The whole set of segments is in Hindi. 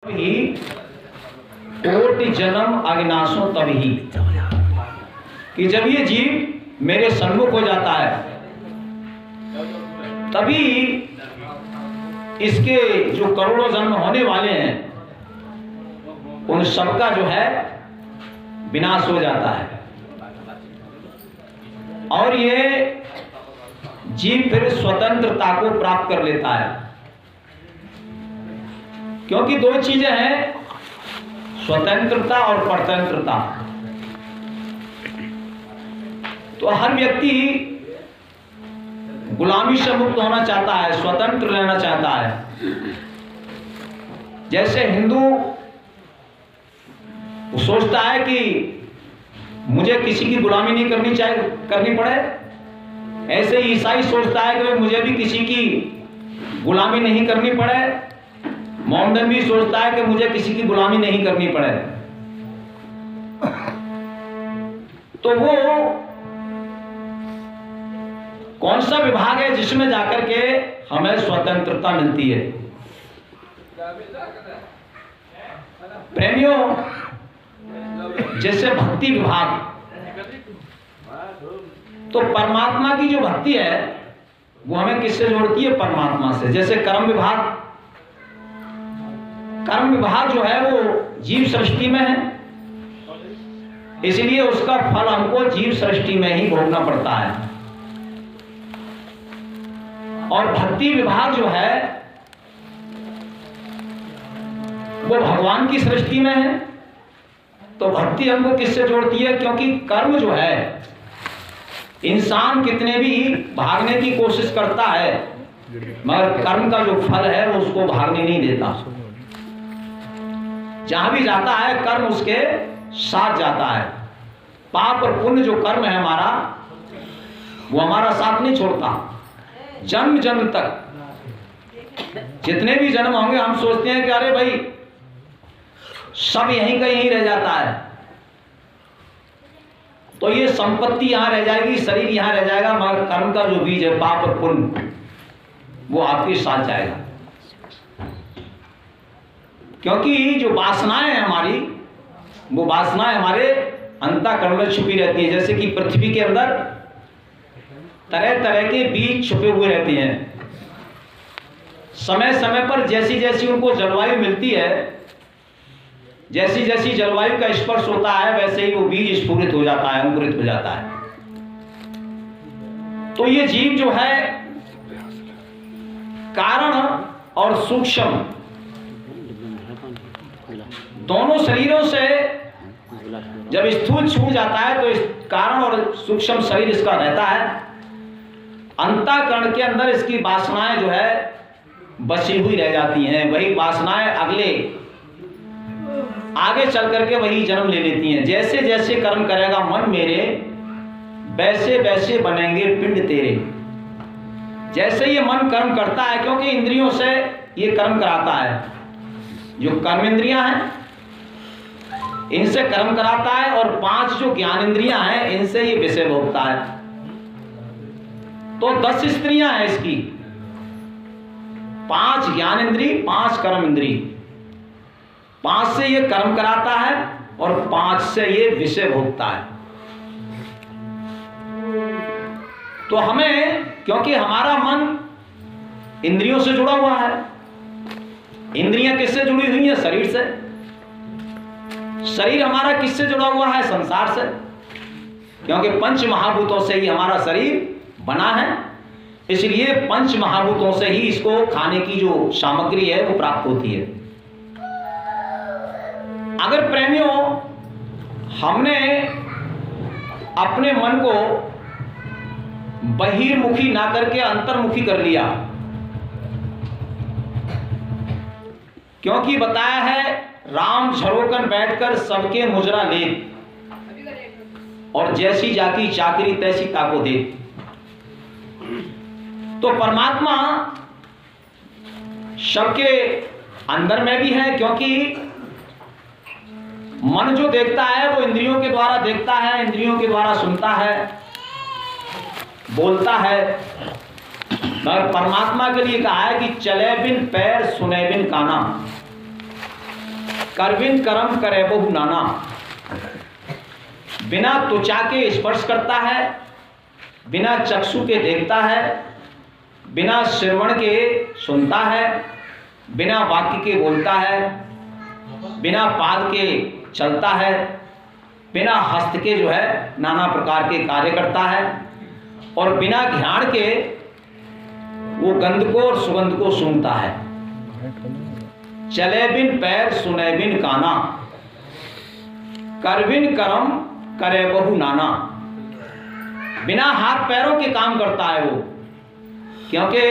ही कोटि जन्म अविनाशो तभी, कि जब ये जीव मेरे सन्मुख हो जाता है तभी इसके जो करोड़ों जन्म होने वाले हैं उन सबका जो है विनाश हो जाता है और ये जीव फिर स्वतंत्रता को प्राप्त कर लेता है। क्योंकि दो चीजें हैं, स्वतंत्रता और परतंत्रता। तो हर व्यक्ति गुलामी से मुक्त होना चाहता है, स्वतंत्र रहना चाहता है। जैसे हिंदू वो सोचता है कि मुझे किसी की गुलामी नहीं करनी पड़े, ऐसे ही ईसाई सोचता है कि मुझे भी किसी की गुलामी नहीं करनी पड़े, मोहम्मदन भी सोचता है कि मुझे किसी की गुलामी नहीं करनी पड़े। तो वो कौन सा विभाग है जिसमें जाकर के हमें स्वतंत्रता मिलती है? प्रेमियों, जैसे भक्ति विभाग, तो परमात्मा की जो भक्ति है वो हमें किससे जोड़ती है? परमात्मा से। जैसे कर्म विभाग जो है वो जीव सृष्टि में है, इसलिए उसका फल हमको जीव सृष्टि में ही भोगना पड़ता है। और भक्ति विभाग जो है वो भगवान की सृष्टि में है। तो भक्ति हमको किससे जोड़ती है? क्योंकि कर्म जो है, इंसान कितने भी भागने की कोशिश करता है मगर कर्म का जो फल है वो उसको भागने नहीं देता। जहां भी जाता है कर्म उसके साथ जाता है। पाप और पुण्य जो कर्म है हमारा, वो हमारा साथ नहीं छोड़ता। जन्म जन्म तक जितने भी जन्म होंगे हम सोचते हैं कि अरे भाई सब यहीं का यहीं रह जाता है, तो ये संपत्ति यहां रह जाएगी, शरीर यहां रह जाएगा, मगर कर्म का जो बीज है पाप और पुण्य वो आपके साथ जाएगा। क्योंकि जो वासनाएं हैं हमारी, वो वासनाएं हमारे अंतःकरण में छुपी रहती है। जैसे कि पृथ्वी के अंदर तरह तरह के बीज छुपे हुए रहते हैं। समय समय पर जैसी जैसी उनको जलवायु मिलती है, जैसी जैसी जलवायु का स्पर्श होता है, वैसे ही वो बीज स्फुरित हो जाता है, अंकुरित हो जाता है। तो ये जीव जो है कारण और सूक्ष्म दोनों शरीरों से जब स्थूल छूट जाता है तो इस कारण और सूक्ष्म शरीर इसका रहता है। अंतःकरण के अंदर इसकी वासनाएं जो है बची हुई रह जाती हैं। वही वासनाएं आगे चल करके वही जन्म ले लेती हैं। जैसे जैसे कर्म करेगा मन मेरे, वैसे वैसे बनेंगे पिंड तेरे। जैसे ये मन कर्म करता है, क्योंकि इंद्रियों से ये कर्म कराता है, जो कर्म इंद्रियां हैं इनसे कर्म कराता है, और 5 जो ज्ञान इंद्रियां हैं इनसे ये विषय भोगता है। तो 10 स्त्रियां हैं इसकी, 5 ज्ञान इंद्री, 5 कर्म इंद्री। 5 से ये कर्म कराता है और 5 से ये विषय भोगता है। तो हमें, क्योंकि हमारा मन इंद्रियों से जुड़ा हुआ है, इंद्रियां किससे जुड़ी हुई हैं? शरीर से। शरीर हमारा किससे जुड़ा हुआ है? संसार से। क्योंकि 5 महाभूतों से ही हमारा शरीर बना है, इसलिए 5 महाभूतों से ही इसको खाने की जो सामग्री है वो प्राप्त होती है। अगर प्रेमियों हमने अपने मन को बहिर्मुखी ना करके अंतर्मुखी कर लिया, क्योंकि बताया है राम झरोकन बैठकर सबके मुजरा ले, और जैसी जाकी चाकरी तैसी ताको दे। तो परमात्मा सबके अंदर में भी है, क्योंकि मन जो देखता है वो इंद्रियों के द्वारा देखता है, इंद्रियों के द्वारा सुनता है, बोलता है। मगर परमात्मा के लिए कहा है कि चले बिन पैर सुने बिन काना। करविन करम करे बहु नाना, बिना त्वचा के स्पर्श करता है, बिना चक्षु के देखता है, बिना श्रवण के सुनता है, बिना वाक्य के बोलता है, बिना पाद के चलता है, बिना हस्त के जो है नाना प्रकार के कार्य करता है, और बिना घ्राण के वो गंध को और सुगंध को सूंघता है। चले बिन पैर सुने बिन काना, करविन करम करे बहु नाना, बिना हाथ पैरों के काम करता है वो, क्योंकि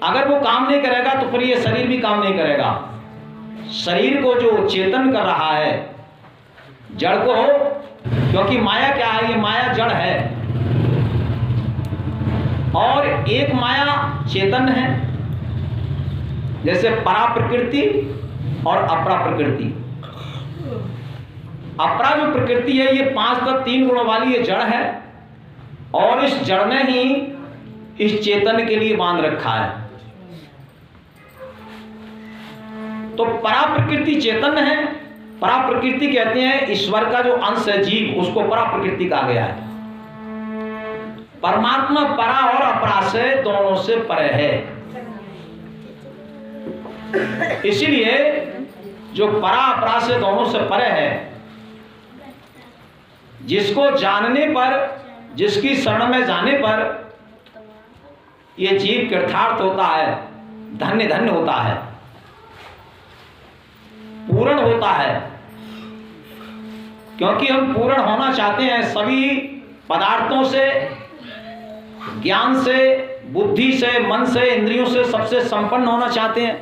अगर वो काम नहीं करेगा तो फिर ये शरीर भी काम नहीं करेगा। शरीर को जो चेतन कर रहा है, जड़ को, क्योंकि माया क्या है, ये माया जड़ है और एक माया चेतन है, जैसे परा प्रकृति और अपरा प्रकृति। अपरा जो प्रकृति है ये 5 तत्व 3 गुणों वाली ये जड़ है, और इस जड़ ने ही इस चेतन के लिए बांध रखा है। तो परा प्रकृति चेतन है। परा प्रकृति कहते हैं ईश्वर का जो अंश है जीव, उसको परा प्रकृति कहा गया है। परमात्मा परा और अपरा से दोनों से परे है। इसीलिए जो परा अपरा से दोनों से परे है, जिसको जानने पर, जिसकी शरण में जाने पर ये जीव कृतार्थ होता है, धन्य धन्य होता है, पूर्ण होता है। क्योंकि हम पूर्ण होना चाहते हैं, सभी पदार्थों से, ज्ञान से, बुद्धि से, मन से, इंद्रियों से सबसे संपन्न होना चाहते हैं।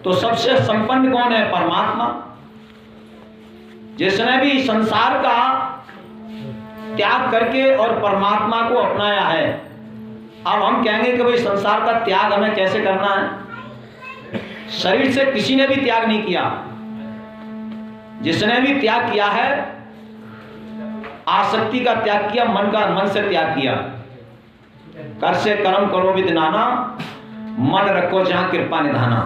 तो सबसे संपन्न कौन है? परमात्मा, जिसने भी संसार का त्याग करके और परमात्मा को अपनाया है। अब हम कहेंगे कि भाई संसार का त्याग हमें कैसे करना है? शरीर से किसी ने भी त्याग नहीं किया। जिसने भी त्याग किया है, आसक्ति का त्याग किया, मन से त्याग किया। कर से कर्म करो विद नाना, मन रखो जहां कृपा निधाना।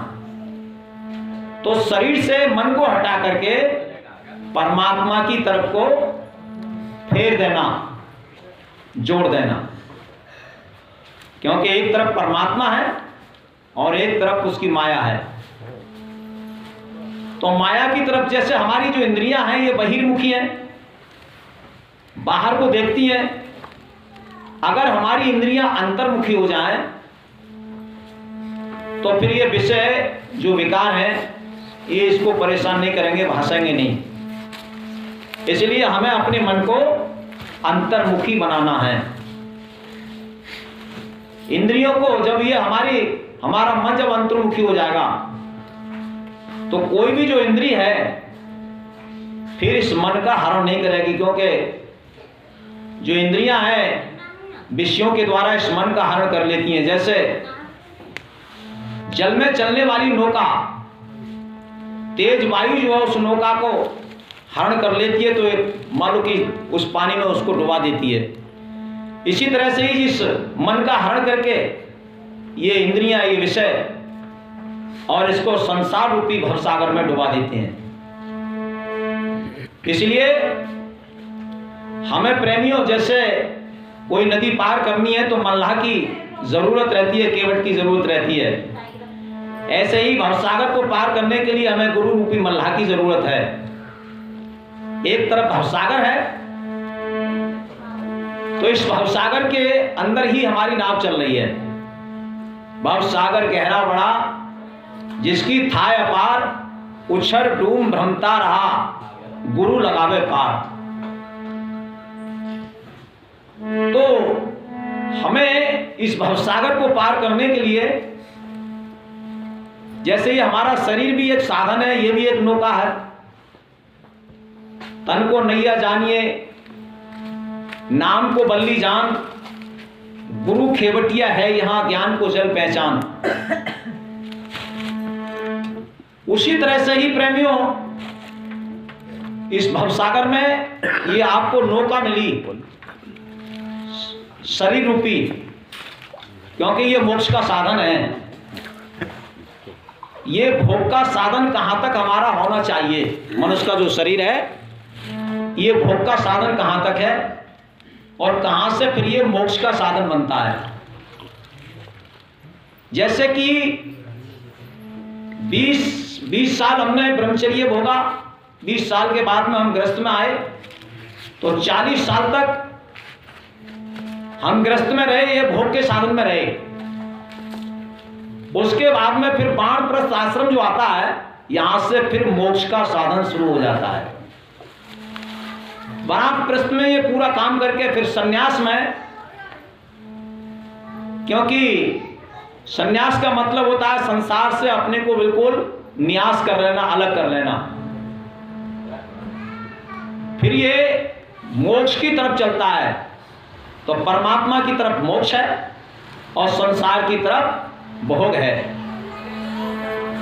तो शरीर से मन को हटा करके परमात्मा की तरफ को फेर देना, जोड़ देना। क्योंकि एक तरफ परमात्मा है और एक तरफ उसकी माया है। तो माया की तरफ जैसे हमारी जो इंद्रियां हैं ये बहिर्मुखी हैं, बाहर को देखती हैं। अगर हमारी इंद्रियां अंतर्मुखी हो जाएं तो फिर ये विषय जो विकार हैं ये इसको परेशान नहीं करेंगे, भासेंगे नहीं। इसलिए हमें अपने मन को अंतर्मुखी बनाना है। इंद्रियों को जब ये हमारा मन जब अंतर्मुखी हो जाएगा तो कोई भी जो इंद्रिय है फिर इस मन का हरण नहीं करेगी। क्योंकि जो इंद्रियां हैं विषयों के द्वारा इस मन का हरण कर लेती हैं। जैसे जल में चलने वाली नौका, तेज वायु जो है उस नौका को हरण कर लेती है, तो मान लो कि उस पानी में उसको डुबा देती है। इसी तरह से ही इस मन का हरण करके ये इंद्रियां, ये विषय और इसको संसार रूपी भवसागर में डुबा देते हैं। इसलिए हमें प्रेमियों, जैसे कोई नदी पार करनी है तो मल्लाह की जरूरत रहती है, केवट की जरूरत रहती है। ऐसे ही भवसागर को पार करने के लिए हमें गुरु रूपी मल्लाह की जरूरत है। एक तरफ भवसागर है तो इस भवसागर के अंदर ही हमारी नाव चल रही है। भवसागर गहरा बड़ा, जिसकी थाय अपार, उछर डूम भ्रमता रहा, गुरु लगावे पार। तो हमें इस भवसागर को पार करने के लिए, जैसे ये हमारा शरीर भी एक साधन है, ये भी एक नौका है। तन को नैया जानिए, नाम को बल्ली जान, गुरु खेवटिया है यहाँ, ज्ञान को जल पहचान। उसी तरह से ही प्रेमियों, इस भवसागर में ये आपको नौका मिली शरीर रूपी, क्योंकि ये मोक्ष का साधन है। ये भोग का साधन कहाँ तक हमारा होना चाहिए। मनुष्य का जो शरीर है ये भोग का साधन कहाँ तक है और कहाँ से फिर ये मोक्ष का साधन बनता है। जैसे कि 20 साल हमने ब्रह्मचर्य भोगा, 20 साल के बाद में हम गृहस्थ में आए, तो 40 साल तक हम गृहस्थ में रहे, ये भोग के साधन में रहे। उसके बाद में फिर वानप्रस्थ आश्रम जो आता है, यहां से फिर मोक्ष का साधन शुरू हो जाता है। वानप्रस्थ में ये पूरा काम करके फिर सन्यास में, क्योंकि सन्यास का मतलब होता है संसार से अपने को बिल्कुल न्यास कर लेना, अलग कर लेना। फिर ये मोक्ष की तरफ चलता है, तो परमात्मा की तरफ मोक्ष है और संसार की तरफ भोग है।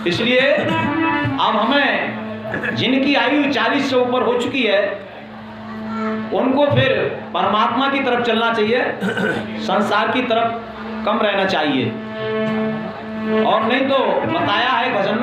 इसलिए अब हमें जिनकी आयु 40 से ऊपर हो चुकी है उनको फिर परमात्मा की तरफ चलना चाहिए, संसार की तरफ कम रहना चाहिए। और नहीं तो बताया है भजन